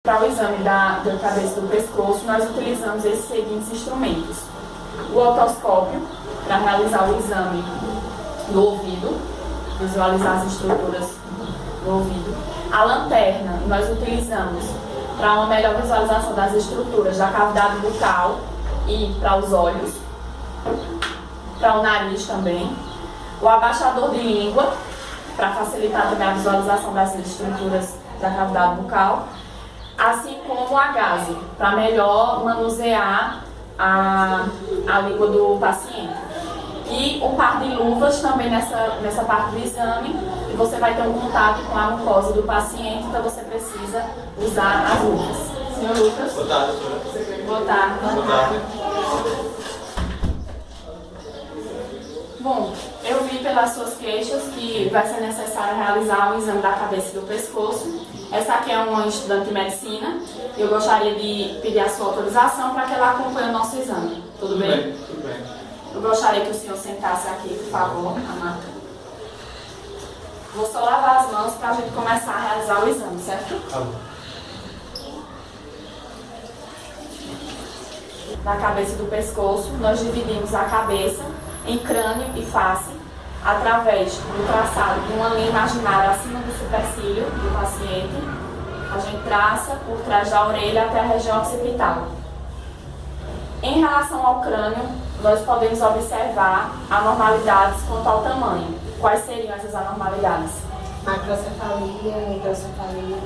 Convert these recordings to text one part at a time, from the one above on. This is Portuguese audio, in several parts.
Para o exame da cabeça e do pescoço, nós utilizamos esses seguintes instrumentos. O otoscópio, para realizar o exame do ouvido, visualizar as estruturas do ouvido. A lanterna, nós utilizamos para uma melhor visualização das estruturas da cavidade bucal e para os olhos, para o nariz também. O abaixador de língua, para facilitar também a visualização das estruturas da cavidade bucal. Assim como a gaze, para melhor manusear a língua do paciente. E um par de luvas também nessa parte do exame, e você vai ter um contato com a mucosa do paciente, então você precisa usar as luvas. Senhor Lucas? Boa tarde, doutora. Boa tarde. Boa tarde. Bom, eu vi pelas suas queixas que vai ser necessário realizar o exame da cabeça e do pescoço. Essa aqui é uma estudante de medicina. Eu gostaria de pedir a sua autorização para que ela acompanhe o nosso exame. Tudo bem? Tudo bem. Eu gostaria que o senhor sentasse aqui, por favor, na maca. Vou só lavar as mãos para a gente começar a realizar o exame, certo? Tá bom. Na cabeça e do pescoço, nós dividimos a cabeça em crânio e face, através do traçado de uma linha imaginária acima do supercílio do paciente. A gente traça por trás da orelha até a região occipital. Em relação ao crânio, nós podemos observar anormalidades quanto ao tamanho. Quais seriam essas anormalidades? Macrocefalia, microcefalia.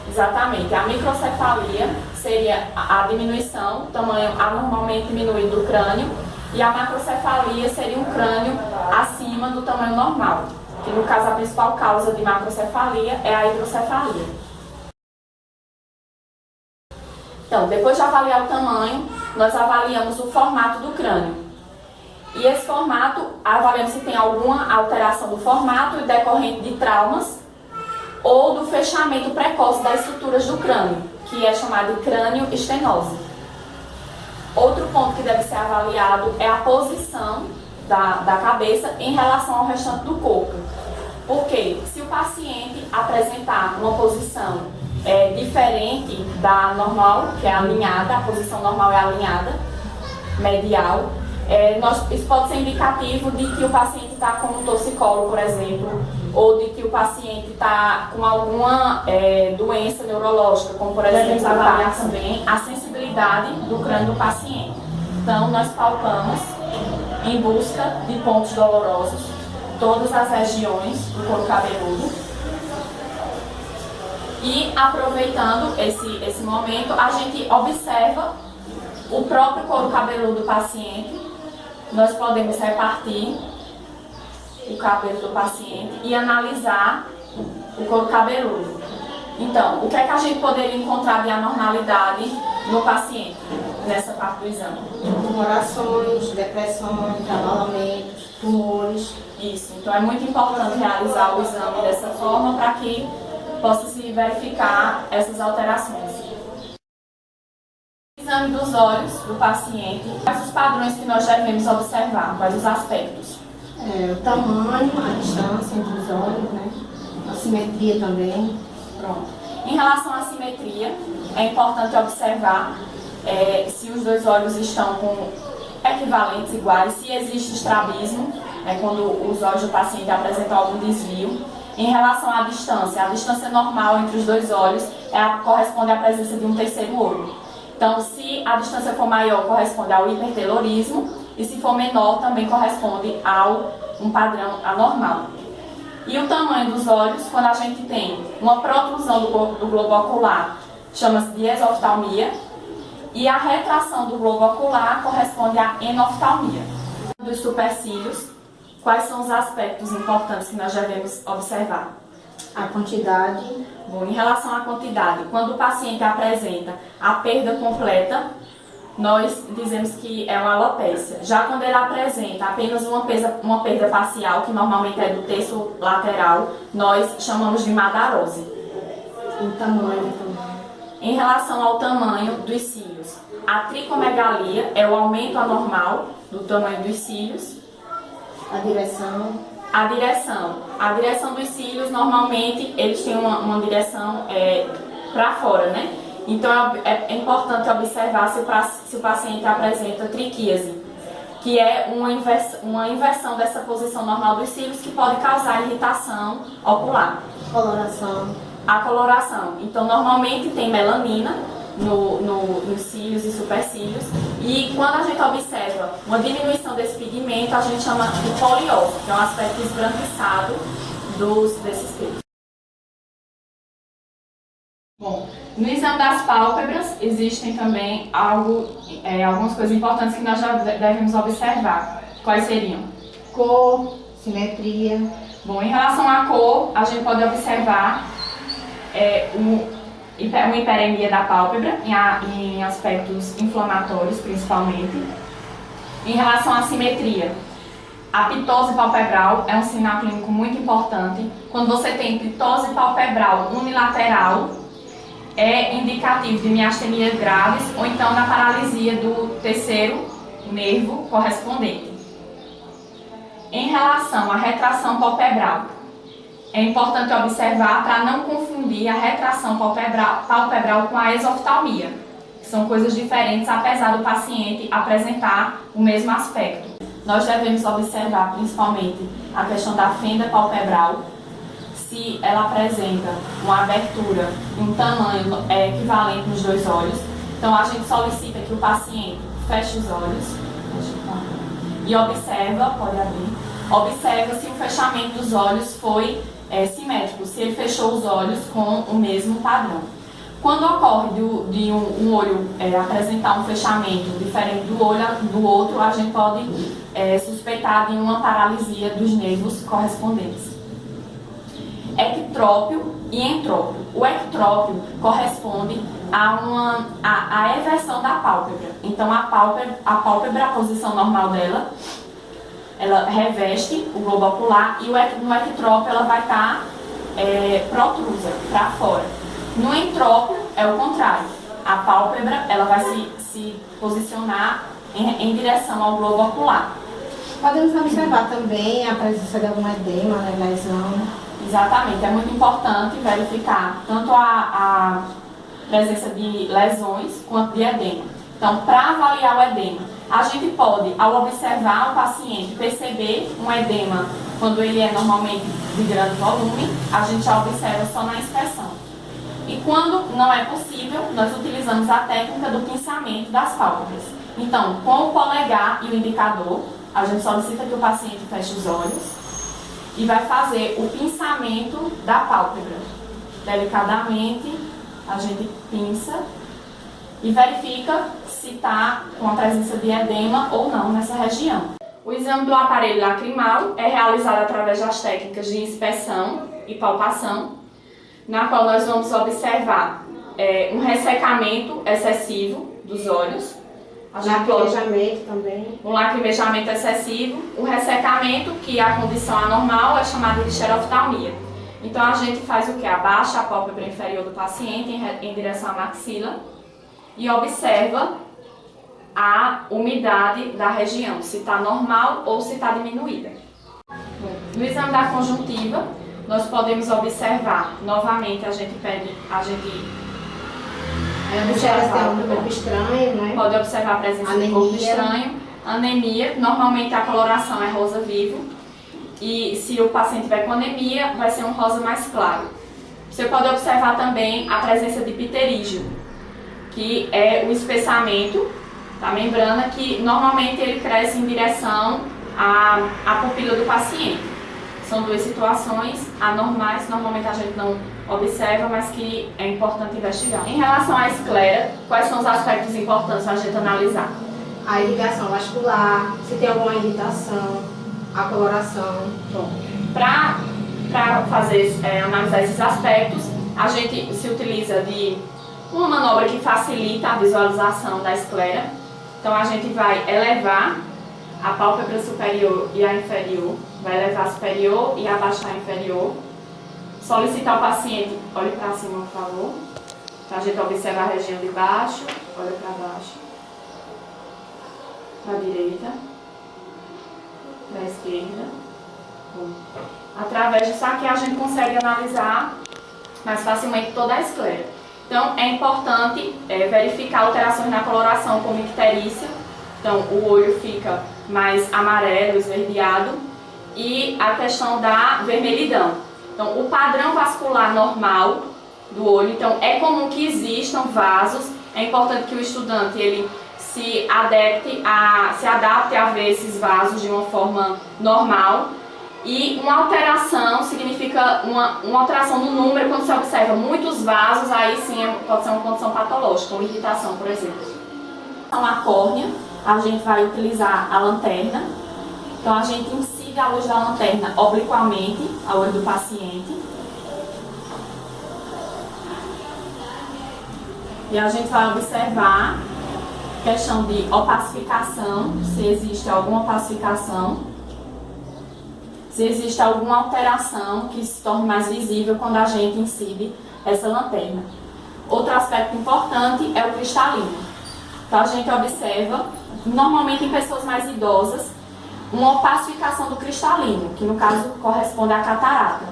Exatamente. A microcefalia seria a diminuição, o tamanho anormalmente diminuído do crânio, e a macrocefalia seria um crânio acima do tamanho normal, que no caso a principal causa de macrocefalia é a hidrocefalia. Então, depois de avaliar o tamanho, nós avaliamos o formato do crânio. E esse formato, avaliamos se tem alguma alteração do formato decorrente de traumas ou do fechamento precoce das estruturas do crânio, que é chamado de crânioestenose. Outro ponto que deve ser avaliado é a posição da cabeça em relação ao restante do corpo. Porque se o paciente apresentar uma posição diferente da normal, que é alinhada, a posição normal é alinhada, medial, isso pode ser indicativo de que o paciente está com um torcicolo, por exemplo, ou de que o paciente está com alguma doença neurológica, como por exemplo, avaliar também a sensibilidade do crânio do paciente. Então, nós palpamos em busca de pontos dolorosos, todas as regiões do couro cabeludo. E aproveitando esse momento, a gente observa o próprio couro cabeludo do paciente. Nós podemos repartir o cabelo do paciente e analisar o couro cabeludo. Então, o que é que a gente poderia encontrar de anormalidade no paciente, nessa parte do exame? Tumorações, depressões, abalamentos, tumores. Isso, então é muito importante realizar o exame dessa forma para que possa se verificar essas alterações. Exame dos olhos do paciente, quais os padrões que nós devemos observar, quais os aspectos? O tamanho, a distância entre os olhos, né? A simetria também. Pronto. Em relação à simetria, é importante observar se os dois olhos estão com equivalentes, iguais, se existe estrabismo, quando os olhos do paciente apresentam algum desvio. Em relação à distância, a distância normal entre os dois olhos corresponde à presença de um terceiro olho. Então, se a distância for maior, corresponde ao hipertelorismo, e se for menor, também corresponde a um padrão anormal. E o tamanho dos olhos, quando a gente tem uma protrusão do globo ocular, chama-se de exoftalmia, e a retração do globo ocular corresponde à enoftalmia. Dos supercílios, quais são os aspectos importantes que nós devemos observar? A quantidade. Bom, em relação à quantidade, quando o paciente apresenta a perda completa, nós dizemos que é uma alopécia. Já quando ele apresenta apenas uma perda parcial, que normalmente é do terço lateral, nós chamamos de madarose. O tamanho também. Em relação ao tamanho dos cílios, a tricomegalia é o aumento anormal do tamanho dos cílios. A direção. A direção dos cílios, normalmente, eles têm uma direção para fora, né? Então é importante observar se o paciente apresenta triquíase, que é uma inversão dessa posição normal dos cílios que pode causar irritação ocular. Coloração. A coloração. Então, normalmente tem melanina nos cílios e supercílios, e quando a gente observa uma diminuição desse pigmento, a gente chama de poliose, que é um aspecto esbranquiçado desses pelos. Bom, no exame das pálpebras existem também algumas coisas importantes que nós já devemos observar. Quais seriam? Cor, simetria. Bom, em relação à cor, a gente pode observar uma hiperemia da pálpebra, em aspectos inflamatórios principalmente. Em relação à simetria, a ptose palpebral é um sinal clínico muito importante. Quando você tem ptose palpebral unilateral, é indicativo de miastenias graves ou então da paralisia do terceiro nervo correspondente. Em relação à retração palpebral, é importante observar para não confundir a retração palpebral com a exoftalmia, que são coisas diferentes, apesar do paciente apresentar o mesmo aspecto. Nós devemos observar principalmente a questão da fenda palpebral, se ela apresenta uma abertura e um tamanho equivalente nos dois olhos. Então a gente solicita que o paciente feche os olhos e observa se o fechamento dos olhos foi simétrico, se ele fechou os olhos com o mesmo padrão. Quando ocorre de um olho apresentar um fechamento diferente do olho do outro, a gente pode suspeitar de uma paralisia dos nervos correspondentes. Ectrópio e entrópio. O ectrópio corresponde à eversão da pálpebra. Então a pálpebra, a posição normal dela, ela reveste o globo ocular, e no ectrópio ela vai estar protrusa, para fora. No entrópio é o contrário. A pálpebra ela vai se posicionar em direção ao globo ocular. Podemos observar também a presença de algum edema, lesão. Exatamente, é muito importante verificar tanto a presença de lesões quanto de edema. Então, para avaliar o edema, a gente pode, ao observar o paciente, perceber um edema quando ele é normalmente de grande volume, a gente já observa só na inspeção. E quando não é possível, nós utilizamos a técnica do pinçamento das pálpebras. Então, com o polegar e o indicador, a gente solicita que o paciente feche os olhos e vai fazer o pinçamento da pálpebra. Delicadamente, a gente pinça e verifica se está com a presença de edema ou não nessa região. O exame do aparelho lacrimal é realizado através das técnicas de inspeção e palpação, na qual nós vamos observar um ressecamento excessivo dos olhos, lacrimejamento também. Um lacrimejamento excessivo, um ressecamento, que a condição anormal é chamada de xeroftalmia. Então a gente faz o que? Abaixa a pálpebra inferior do paciente em direção à maxila e observa a umidade da região, se está normal ou se está diminuída. No exame da conjuntiva, nós podemos observar, novamente a gente observa um corpo estranho, né? Pode observar a presença de corpo estranho, anemia, normalmente a coloração é rosa vivo, e se o paciente tiver com anemia, vai ser um rosa mais claro. Você pode observar também a presença de pterígio, que é o espessamento da membrana, que normalmente ele cresce em direção à pupila do paciente. São duas situações anormais, normalmente a gente não observa, mas que é importante investigar. Em relação à esclera, quais são os aspectos importantes para a gente analisar? A irrigação vascular, se tem alguma irritação, a coloração. Bom, para analisar esses aspectos, a gente se utiliza de uma manobra que facilita a visualização da esclera. Então a gente vai elevar a pálpebra superior e a inferior, vai elevar a superior e abaixar a inferior. Solicitar o paciente, olhe para cima, por favor, para a gente observar a região de baixo, olha para baixo, para a direita, para a esquerda. Bom. Através disso aqui a gente consegue analisar mais facilmente toda a esclera. Então, é importante verificar alterações na coloração, como icterícia. Então, o olho fica mais amarelo, esverdeado, e a questão da vermelhidão. Então, o padrão vascular normal do olho, então, é comum que existam vasos. É importante que o estudante ele se adapte a ver esses vasos de uma forma normal. E uma alteração significa uma alteração no número. Quando você observa muitos vasos, aí sim pode ser uma condição patológica, uma irritação, por exemplo. Então, a córnea, a gente vai utilizar a lanterna. Então, a gente incide a luz da lanterna obliquamente ao olho do paciente. E a gente vai observar a questão de opacificação, se existe alguma opacificação. Se existe alguma alteração que se torne mais visível quando a gente incide essa lanterna. Outro aspecto importante é o cristalino. Então a gente observa, normalmente em pessoas mais idosas, uma opacificação do cristalino, que no caso corresponde à catarata.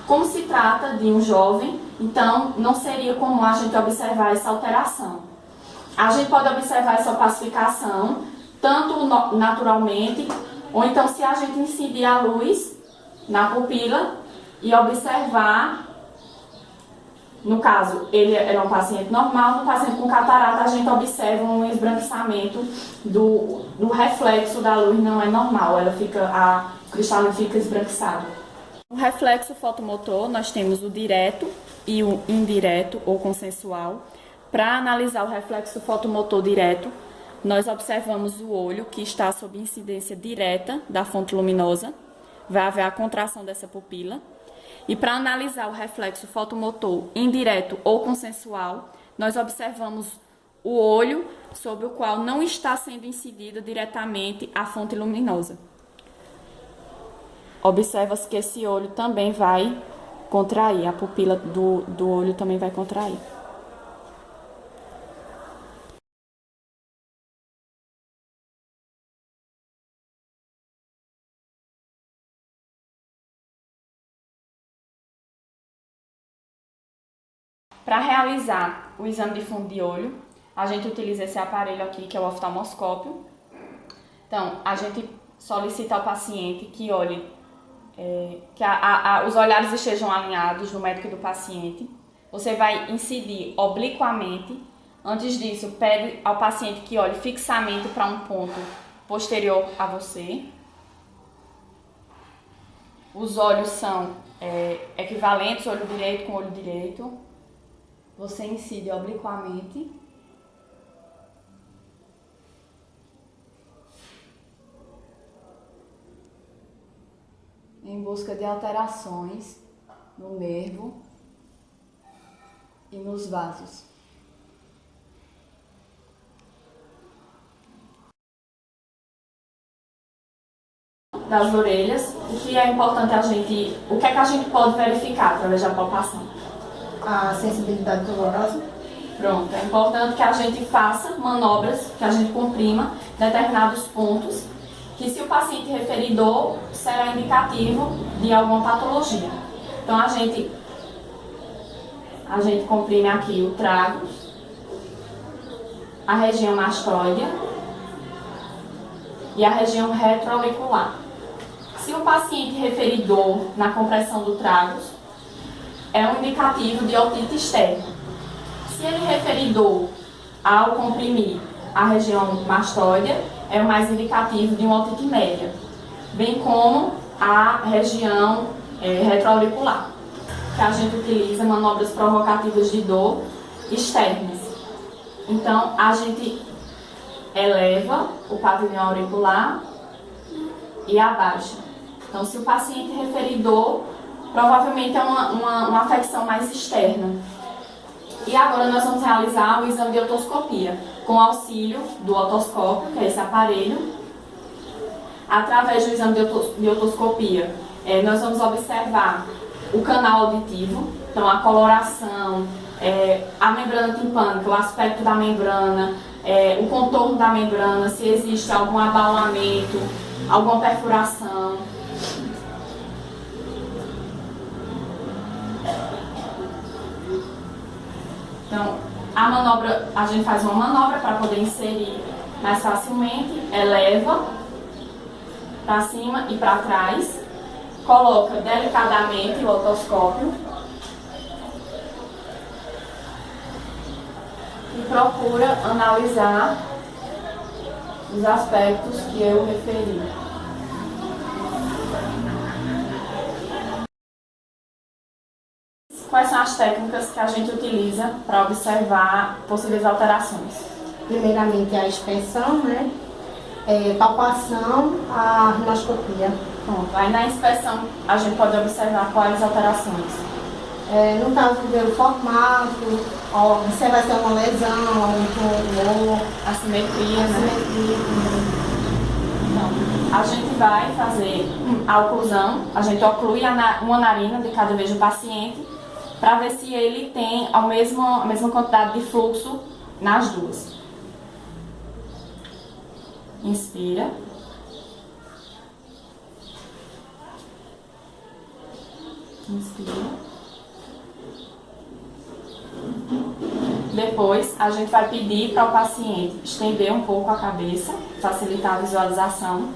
Como se trata de um jovem, então não seria comum a gente observar essa alteração. A gente pode observar essa opacificação tanto naturalmente, ou então se a gente incidir a luz na pupila e observar, no caso, ele era um paciente normal, no paciente com catarata a gente observa um esbranquiçamento do reflexo da luz, não é normal, o cristalino fica esbranquiçado. No reflexo fotomotor nós temos o direto e o indireto ou consensual. Para analisar o reflexo fotomotor direto, nós observamos o olho que está sob incidência direta da fonte luminosa. Vai haver a contração dessa pupila. E para analisar o reflexo fotomotor indireto ou consensual, nós observamos o olho sobre o qual não está sendo incidida diretamente a fonte luminosa. Observa-se que esse olho também vai contrair, a pupila do olho também vai contrair. Para realizar o exame de fundo de olho, a gente utiliza esse aparelho aqui, que é o oftalmoscópio. Então, a gente solicita ao paciente que olhe, que os olhares estejam alinhados do médico e do paciente. Você vai incidir obliquamente. Antes disso, pede ao paciente que olhe fixamente para um ponto posterior a você. Os olhos são equivalentes, olho direito com olho direito. Você incide obliquamente. Em busca de alterações no nervo e nos vasos. Das orelhas, o que é importante o que é que a gente pode verificar através da palpação? A sensibilidade dolorosa. Pronto, é importante que a gente faça manobras, que a gente comprima determinados pontos, que se o paciente referir dor, será indicativo de alguma patologia. Então a gente comprime aqui o tragus, a região mastoidea e a região retroauricular. Se o paciente referir dor na compressão do tragus, é um indicativo de otite externa. Se ele referir dor ao comprimir a região mastoidea, é o mais indicativo de uma otite média, bem como a região retroauricular, que a gente utiliza manobras provocativas de dor externas. Então, a gente eleva o pavilhão auricular e abaixa. Então, se o paciente referir dor, provavelmente é uma afecção mais externa. E agora nós vamos realizar o exame de otoscopia, com auxílio do otoscópio, que é esse aparelho. Através do exame de otoscopia, nós vamos observar o canal auditivo, então a coloração, a membrana timpânica, o aspecto da membrana, o contorno da membrana, se existe algum abaulamento, alguma perfuração. Então, a manobra, a gente faz uma manobra para poder inserir mais facilmente, eleva para cima e para trás, coloca delicadamente o otoscópio e procura analisar os aspectos que eu referi. Quais são as técnicas que a gente utiliza para observar possíveis alterações? Primeiramente a inspeção, né? Palpação, a rinoscopia. Pronto. Aí na inspeção a gente pode observar quais alterações. No caso, ver o formato, observar se é uma lesão, algum tumor, Assimetria, né? assimetria. Então, a gente vai fazer a oclusão, a gente oclui uma narina de cada vez do paciente para ver se ele tem a mesma quantidade de fluxo nas duas. Inspira. Inspira. Depois, a gente vai pedir para o paciente estender um pouco a cabeça, facilitar a visualização.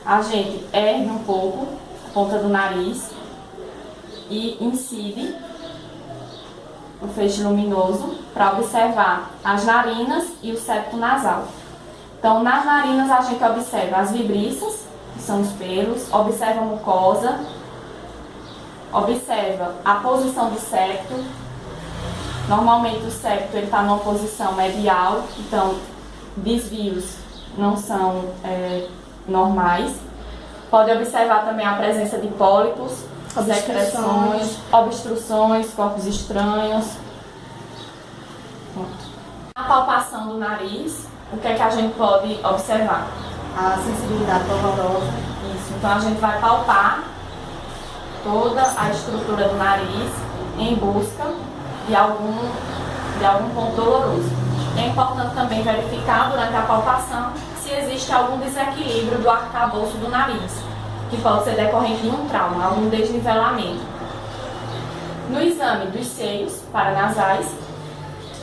A gente ergue um pouco a ponta do nariz e incide o feixe luminoso para observar as narinas e o septo nasal. Então, nas narinas a gente observa as vibriças, que são os pelos, observa a mucosa, observa a posição do septo. Normalmente o septo está numa posição medial, então desvios não são normais. Pode observar também a presença de pólipos, secreções, obstruções, corpos estranhos. Pronto. A palpação do nariz, o que é que a gente pode observar? A sensibilidade dolorosa. Isso, então a gente vai palpar toda a estrutura do nariz em busca de algum ponto doloroso. É importante também verificar durante a palpação se existe algum desequilíbrio do arcabouço do nariz, que pode ser decorrente de um trauma, algum desnivelamento. No exame dos seios paranasais,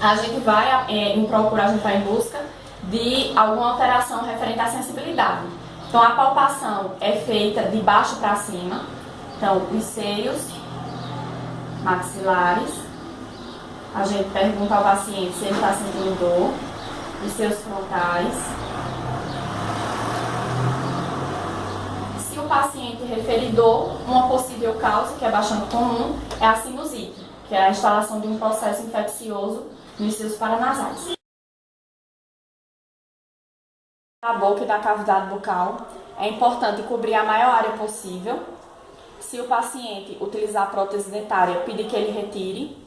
a gente vai em busca de alguma alteração referente à sensibilidade. Então a palpação é feita de baixo para cima, então os seios maxilares, a gente pergunta ao paciente se ele está sentindo dor, os seus frontais. Se o paciente referir dor, uma possível causa, que é bastante comum, é a sinusite, que é a instalação de um processo infeccioso nos seios paranasais. Da boca e da cavidade bucal, é importante cobrir a maior área possível. Se o paciente utilizar prótese dentária, pedir que ele retire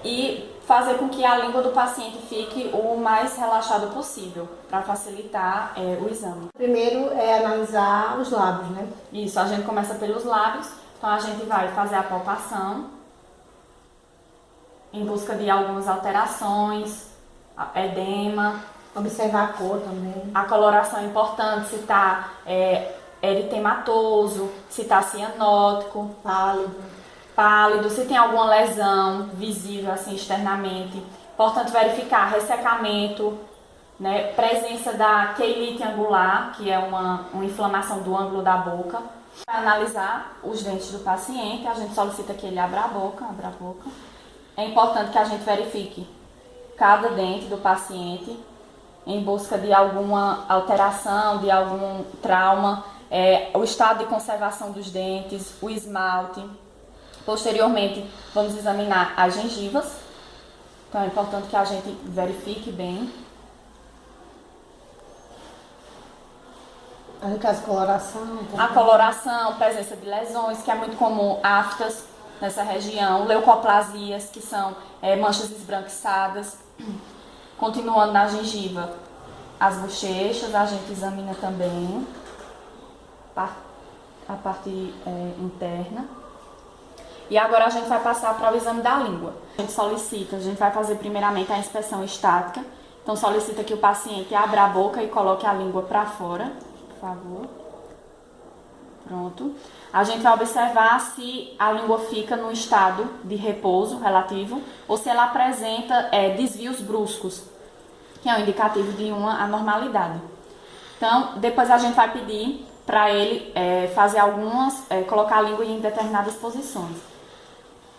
e fazer com que a língua do paciente fique o mais relaxada possível, para facilitar o exame. Primeiro é analisar os lábios, né? Isso, a gente começa pelos lábios, então a gente vai fazer a palpação em busca de algumas alterações, edema. Observar a cor também. A coloração é importante, se está eritematoso, se está cianótico, pálido, se tem alguma lesão visível assim externamente. Importante verificar ressecamento, né, presença da queilite angular, que é uma inflamação do ângulo da boca. Para analisar os dentes do paciente, a gente solicita que ele abra a boca. É importante que a gente verifique cada dente do paciente em busca de alguma alteração, de algum trauma, o estado de conservação dos dentes, o esmalte. Posteriormente, vamos examinar as gengivas. Então, é importante que a gente verifique bem. No caso, coloração. A coloração, presença de lesões, que é muito comum, aftas nessa região, leucoplasias, que são manchas esbranquiçadas. Continuando na gengiva, as bochechas, a gente examina também a parte interna. E agora a gente vai passar para o exame da língua. A gente vai fazer primeiramente a inspeção estática. Então solicita que o paciente abra a boca e coloque a língua para fora, por favor. Pronto. A gente vai observar se a língua fica no estado de repouso relativo ou se ela apresenta desvios bruscos, que é um indicativo de uma anormalidade. Então, depois a gente vai pedir para ele fazer colocar a língua em determinadas posições.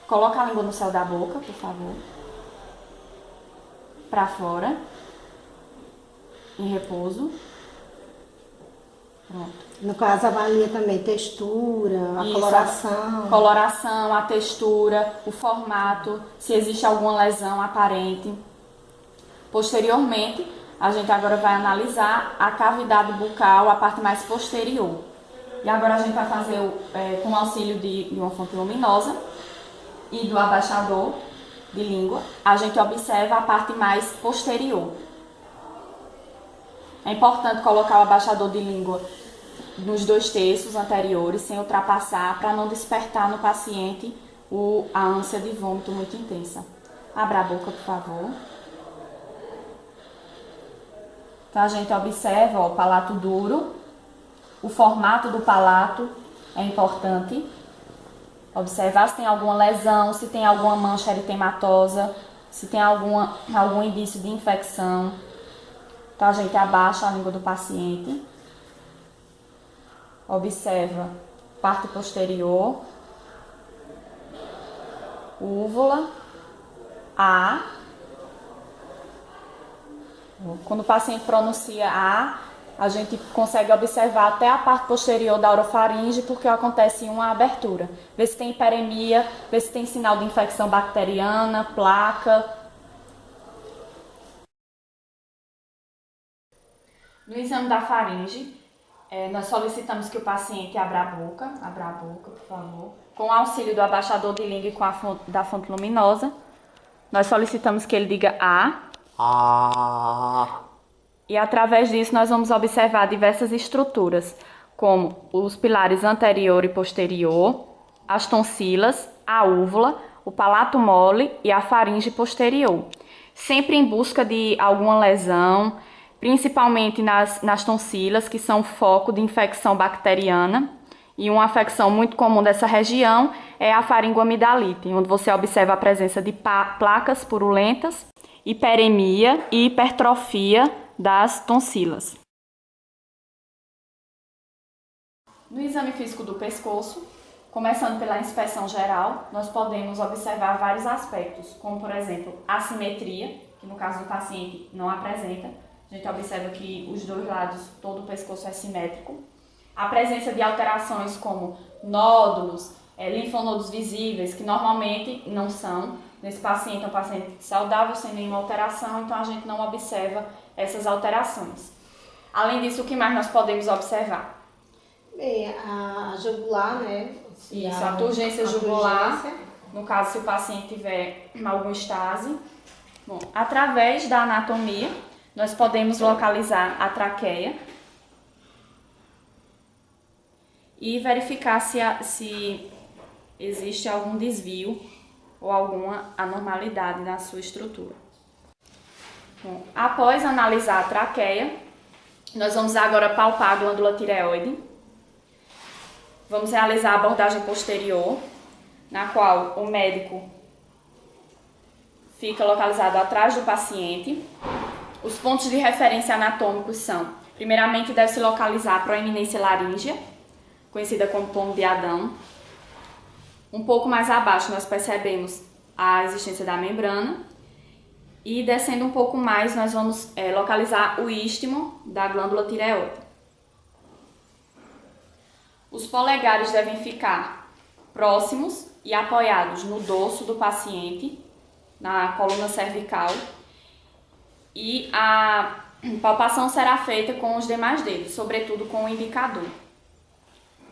Coloca a língua no céu da boca, por favor. Para fora. Em repouso. Pronto. No caso, avalia também textura, a coloração. Coloração, a textura, o formato, se existe alguma lesão aparente. Posteriormente, a gente agora vai analisar a cavidade bucal, a parte mais posterior. E agora a gente vai fazer com o auxílio de uma fonte luminosa e do abaixador de língua, a gente observa a parte mais posterior. É importante colocar o abaixador de língua nos 2 terços anteriores, sem ultrapassar, para não despertar no paciente a ânsia de vômito muito intensa. Abra a boca, por favor. Então, a gente observa o palato duro, o formato do palato é importante. Observar se tem alguma lesão, se tem alguma mancha eritematosa, se tem algum indício de infecção. Então, a gente abaixa a língua do paciente. Observa parte posterior, úvula, Quando o paciente pronuncia a gente consegue observar até a parte posterior da orofaringe porque acontece uma abertura. Vê se tem hiperemia, vê se tem sinal de infecção bacteriana, placa. No exame da faringe, nós solicitamos que o paciente abra a boca, por favor. Com o auxílio do abaixador de língua e da fonte luminosa, nós solicitamos que ele diga E através disso nós vamos observar diversas estruturas, como os pilares anterior e posterior, as tonsilas, a úvula, o palato mole e a faringe posterior. Sempre em busca de alguma lesão, principalmente nas tonsilas, que são foco de infecção bacteriana. E uma afecção muito comum dessa região é a faringoamidalite, onde você observa a presença de placas purulentas, hiperemia e hipertrofia das tonsilas. No exame físico do pescoço, começando pela inspeção geral, nós podemos observar vários aspectos, como por exemplo, a simetria, que no caso do paciente não apresenta. A gente observa que os 2 lados, todo o pescoço é simétrico. A presença de alterações como nódulos, linfonodos visíveis, que normalmente não são. Nesse paciente é um paciente saudável, sem nenhuma alteração, então a gente não observa essas alterações. Além disso, o que mais nós podemos observar? Bem, a jugular, né? Isso, a turgência jugular, no caso se o paciente tiver algum estase. Bom, através da anatomia, nós podemos localizar a traqueia e verificar se existe algum desvio ou alguma anormalidade na sua estrutura. Bom, após analisar a traqueia, nós vamos agora palpar a glândula tireoide. Vamos realizar a abordagem posterior, na qual o médico fica localizado atrás do paciente. Os pontos de referência anatômicos são, primeiramente, deve-se localizar a proeminência laríngea, conhecida como pomo de Adão. Um pouco mais abaixo nós percebemos a existência da membrana e descendo um pouco mais nós vamos localizar o istmo da glândula tireoide. Os polegares devem ficar próximos e apoiados no dorso do paciente, na coluna cervical, e a palpação será feita com os demais dedos, sobretudo com o indicador.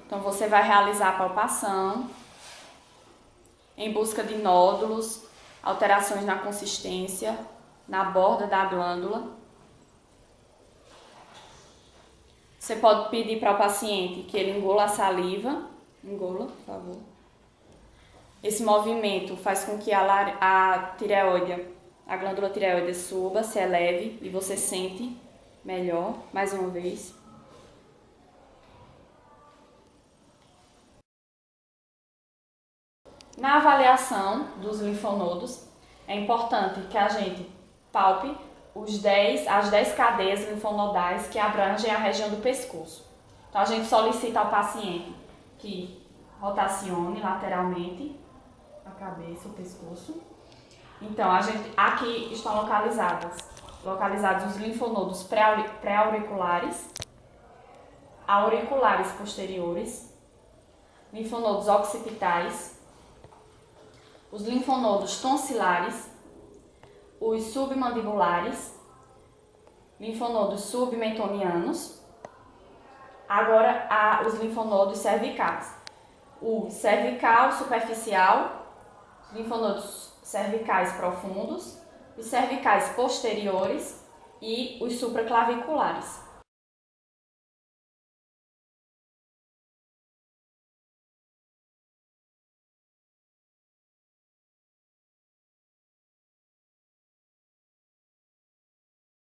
Então você vai realizar a palpação em busca de nódulos, alterações na consistência, na borda da glândula. Você pode pedir para o paciente que ele engula a saliva. Engula, por favor. Esse movimento faz com que a glândula tireoide suba, se eleve e você sente melhor. Mais uma vez. Na avaliação dos linfonodos, é importante que a gente palpe as 10 cadeias linfonodais que abrangem a região do pescoço. Então, a gente solicita ao paciente que rotacione lateralmente a cabeça, o pescoço. Então, aqui estão localizados os linfonodos pré-auriculares, auriculares posteriores, linfonodos occipitais, os linfonodos tonsilares, os submandibulares, linfonodos submentonianos. Agora, os linfonodos cervicais. O cervical superficial, os linfonodos cervicais profundos, os cervicais posteriores e os supraclaviculares.